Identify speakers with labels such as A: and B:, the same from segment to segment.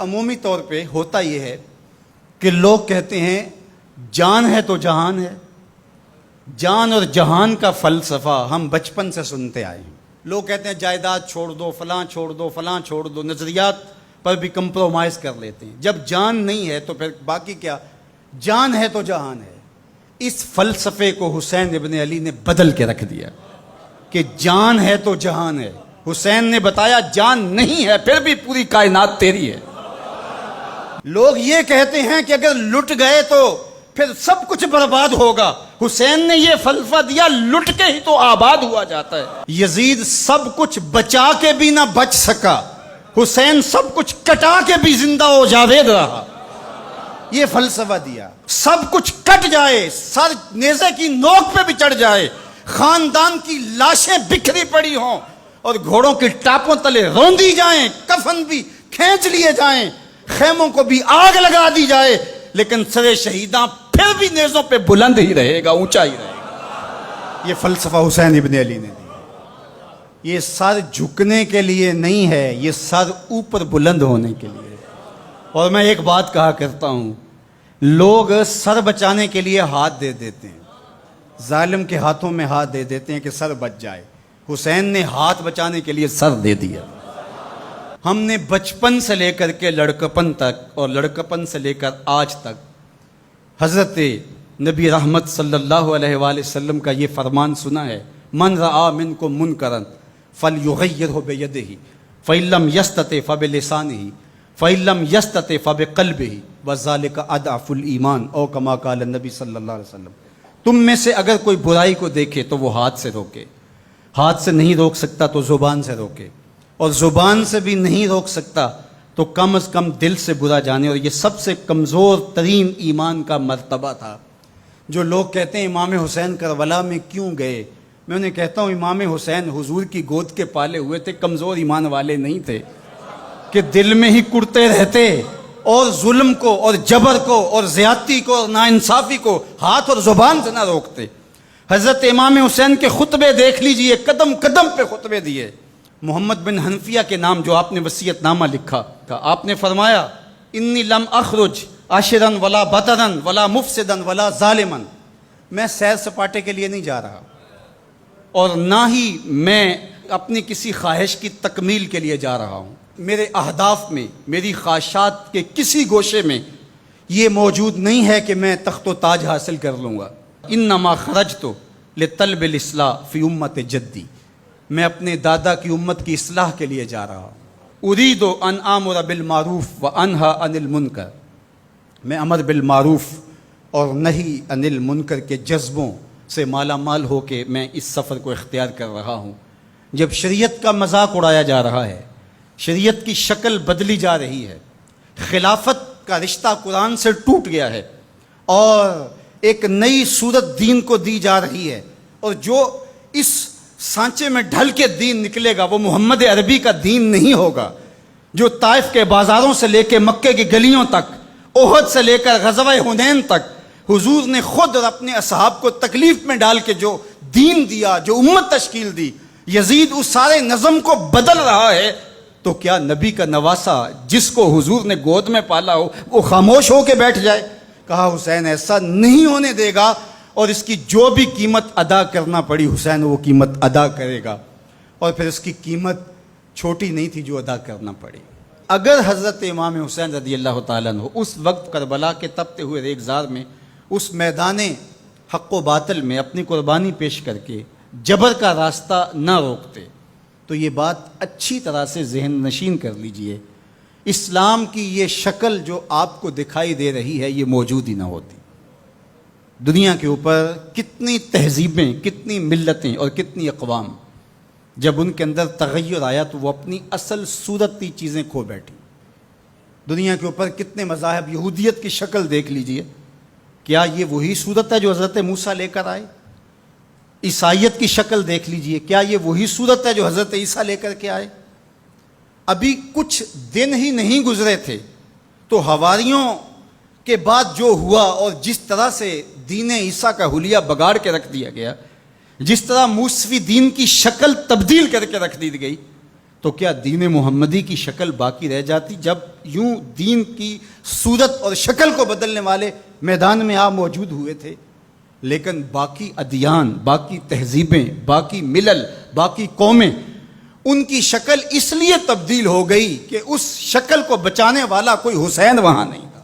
A: عمومی طور پہ ہوتا یہ ہے کہ لوگ کہتے ہیں جان ہے تو جہان ہے. جان اور جہان کا فلسفہ ہم بچپن سے سنتے آئے ہیں. لوگ کہتے ہیں جائیداد چھوڑ دو، فلاں چھوڑ دو، فلاں چھوڑ دو، نظریات پر بھی کمپرومائز کر لیتے ہیں. جب جان نہیں ہے تو پھر باقی کیا؟ جان ہے تو جہان ہے. اس فلسفے کو حسین ابن علی نے بدل کے رکھ دیا کہ جان ہے تو جہان ہے. حسین نے بتایا جان نہیں ہے پھر بھی پوری کائنات تیری ہے. لوگ یہ کہتے ہیں کہ اگر لٹ گئے تو پھر سب کچھ برباد ہوگا. حسین نے یہ فلسفہ دیا لٹ کے ہی تو آباد ہوا جاتا ہے. یزید سب کچھ بچا کے بھی نہ بچ سکا، حسین سب کچھ کٹا کے بھی زندہ و جاوید رہا. یہ فلسفہ دیا سب کچھ کٹ جائے، سر نیزے کی نوک پہ بھی چڑھ جائے، خاندان کی لاشیں بکھری پڑی ہوں اور گھوڑوں کی ٹاپوں تلے روندی جائیں، کفن بھی کھینچ لیے جائیں، خیموں کو بھی آگ لگا دی جائے، لیکن سر شہیداں پھر بھی نیزوں پہ بلند ہی رہے گا، اونچا ہی رہے گا. یہ فلسفہ حسین ابن علی نے دیا. یہ سر جھکنے کے لیے نہیں ہے، یہ سر اوپر بلند ہونے کے لیے. اور میں ایک بات کہا کرتا ہوں، لوگ سر بچانے کے لیے ہاتھ دے دیتے ہیں، ظالم کے ہاتھوں میں ہاتھ دے دیتے ہیں کہ سر بچ جائے. حسین نے ہاتھ بچانے کے لیے سر دے دیا. ہم نے بچپن سے لے کر کے لڑکپن تک اور لڑکپن سے لے کر آج تک حضرت نبی رحمت صلی اللہ علیہ وآلہ وسلم کا یہ فرمان سنا ہے، من رآ منکم منکرا فلیغیرہ بیدہ فإن لم یستطع فبلسانہ فإن لم یستطع فبقلبہ وذلک اضعف الایمان او کما قال النبی صلی اللہ علیہ وسلم. تم میں سے اگر کوئی برائی کو دیکھے تو وہ ہاتھ سے روکے، ہاتھ سے نہیں روک سکتا تو زبان سے روکے، اور زبان سے بھی نہیں روک سکتا تو کم از کم دل سے برا جانے. اور یہ سب سے کمزور ترین ایمان کا مرتبہ تھا. جو لوگ کہتے ہیں امام حسین کربلا میں کیوں گئے، میں انہیں کہتا ہوں امام حسین حضور کی گود کے پالے ہوئے تھے، کمزور ایمان والے نہیں تھے کہ دل میں ہی کڑتے رہتے اور ظلم کو اور جبر کو اور زیادتی کو اور ناانصافی کو ہاتھ اور زبان سے نہ روکتے. حضرت امام حسین کے خطبے دیکھ لیجئے، قدم قدم پہ خطبے دیے. محمد بن حنفیہ کے نام جو آپ نے وصیت نامہ لکھا تھا، آپ نے فرمایا انی لم اخرج عاشرا ولا بطرا ولا مفسدا ولا ظالما. میں سیر سپاٹے کے لیے نہیں جا رہا اور نہ ہی میں اپنی کسی خواہش کی تکمیل کے لیے جا رہا ہوں. میرے اہداف میں، میری خواہشات کے کسی گوشے میں یہ موجود نہیں ہے کہ میں تخت و تاج حاصل کر لوں گا. انما خرجت لطلب الاصلاح فی امت جدی. میں اپنے دادا کی امت کی اصلاح کے لیے جا رہا ہوں. اريد ان آمر بالمعروف وانہی عن المنکر. میں امر بالمعروف اور نہی عن المنکر کے جذبوں سے مالا مال ہو کے میں اس سفر کو اختیار کر رہا ہوں. جب شریعت کا مذاق اڑایا جا رہا ہے، شریعت کی شکل بدلی جا رہی ہے، خلافت کا رشتہ قرآن سے ٹوٹ گیا ہے اور ایک نئی صورت دین کو دی جا رہی ہے، اور جو اس سانچے میں ڈھل کے دین نکلے گا وہ محمد عربی کا دین نہیں ہوگا، جو طائف کے بازاروں سے لے کے مکے کی گلیوں تک، احد سے لے کر غزوہ حنین تک حضور نے خود اور اپنے اصحاب کو تکلیف میں ڈال کے جو دین دیا، جو امت تشکیل دی. یزید اس سارے نظم کو بدل رہا ہے، تو کیا نبی کا نواسا جس کو حضور نے گود میں پالا ہو وہ خاموش ہو کے بیٹھ جائے؟ کہا حسین ایسا نہیں ہونے دے گا، اور اس کی جو بھی قیمت ادا کرنا پڑی حسین وہ قیمت ادا کرے گا. اور پھر اس کی قیمت چھوٹی نہیں تھی جو ادا کرنا پڑی. اگر حضرت امام حسین رضی اللہ تعالیٰ عنہ اس وقت کربلا کے تپتے ہوئے ریگزار میں اس میدان حق و باطل میں اپنی قربانی پیش کر کے جبر کا راستہ نہ روکتے تو یہ بات اچھی طرح سے ذہن نشین کر لیجئے، اسلام کی یہ شکل جو آپ کو دکھائی دے رہی ہے یہ موجود ہی نہ ہوتی. دنیا کے اوپر کتنی تہذیبیں، کتنی ملتیں اور کتنی اقوام، جب ان کے اندر تغیر آیا تو وہ اپنی اصل صورتی چیزیں کھو بیٹھی. دنیا کے اوپر کتنے مذاہب، یہودیت کی شکل دیکھ لیجئے، کیا یہ وہی صورت ہے جو حضرت موسیٰ لے کر آئے؟ عیسائیت کی شکل دیکھ لیجئے، کیا یہ وہی صورت ہے جو حضرت عیسیٰ لے کر کے آئے؟ ابھی کچھ دن ہی نہیں گزرے تھے تو حواریوں کے بعد جو ہوا اور جس طرح سے دین عیسیٰ کا حلیہ بگاڑ کے رکھ دیا گیا، جس طرح موسوی دین کی شکل تبدیل کر کے رکھ دی گئی، تو کیا دین محمدی کی شکل باقی رہ جاتی؟ جب یوں دین کی صورت اور شکل کو بدلنے والے میدان میں آپ موجود ہوئے تھے، لیکن باقی ادیان، باقی تہذیبیں، باقی ملل، باقی قومیں، ان کی شکل اس لیے تبدیل ہو گئی کہ اس شکل کو بچانے والا کوئی حسین وہاں نہیں تھا،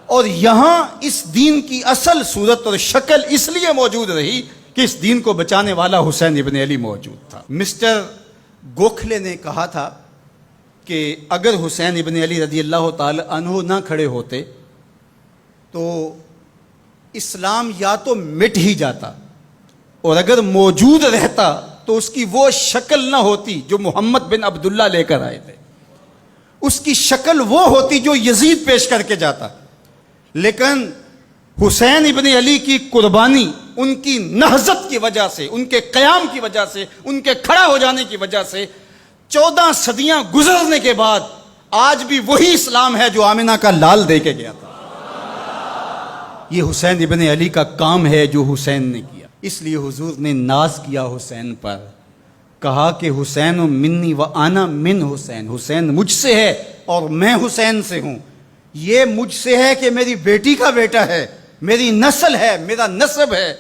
A: اور یہاں اس دین کی اصل صورت اور شکل اس لیے موجود رہی کہ اس دین کو بچانے والا حسین ابن علی موجود تھا۔ مسٹر گوکھلے نے کہا تھا کہ اگر حسین ابن علی رضی اللہ تعالی عنہ نہ کھڑے ہوتے تو اسلام یا تو مٹ ہی جاتا، اور اگر موجود رہتا تو اس کی وہ شکل نہ ہوتی جو محمد بن عبداللہ لے کر آئے تھے، اس کی شکل وہ ہوتی جو یزید پیش کر کے جاتا۔ لیکن حسین ابن علی کی قربانی، ان کی نہضت کی وجہ سے، ان کے قیام کی وجہ سے، ان کے کھڑا ہو جانے کی وجہ سے 14 صدیاں گزرنے کے بعد آج بھی وہی اسلام ہے جو آمنہ کا لال دے کے گیا تھا۔ یہ حسین ابن علی کا کام ہے جو حسین نے کیا۔ اس لیے حضور نے ناز کیا حسین پر، کہا کہ حسین منی و انا من حسین، حسین مجھ سے ہے اور میں حسین سے ہوں۔ یہ مجھ سے ہے کہ میری بیٹی کا بیٹا ہے، میری نسل ہے، میرا نسب ہے،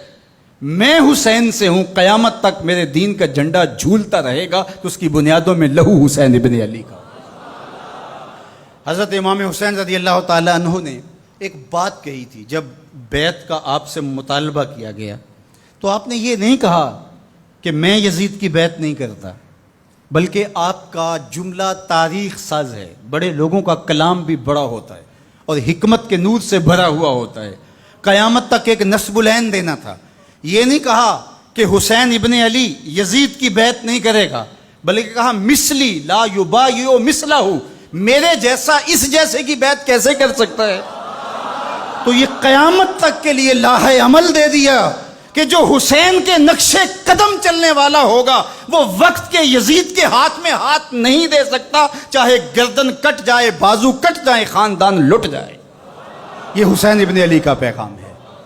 A: میں حسین سے ہوں، قیامت تک میرے دین کا جھنڈا جھولتا رہے گا، تو اس کی بنیادوں میں لہو حسین ابن علی کا۔ حضرت امام حسین رضی اللہ تعالی عنہ نے ایک بات کہی تھی جب بیعت کا آپ سے مطالبہ کیا گیا، تو آپ نے یہ نہیں کہا کہ میں یزید کی بیعت نہیں کرتا، بلکہ آپ کا جملہ تاریخ ساز ہے، بڑے لوگوں کا کلام بھی بڑا ہوتا ہے اور حکمت کے نور سے بھرا ہوا ہوتا ہے، قیامت تک ایک نسب العین دینا تھا۔ یہ نہیں کہا کہ حسین ابن علی یزید کی بیعت نہیں کرے گا، بلکہ کہا مثلی لا یبایع مثلہ، میرے جیسا اس جیسے کی بیعت کیسے کر سکتا ہے؟ تو یہ قیامت تک کے لیے لاہ عمل دے دیا کہ جو حسین کے نقشے قدم چلنے والا ہوگا وہ وقت کے یزید کے ہاتھ میں ہاتھ نہیں دے سکتا، چاہے گردن کٹ جائے، بازو کٹ جائے، خاندان لٹ جائے۔ یہ حسین ابن علی کا پیغام ہے۔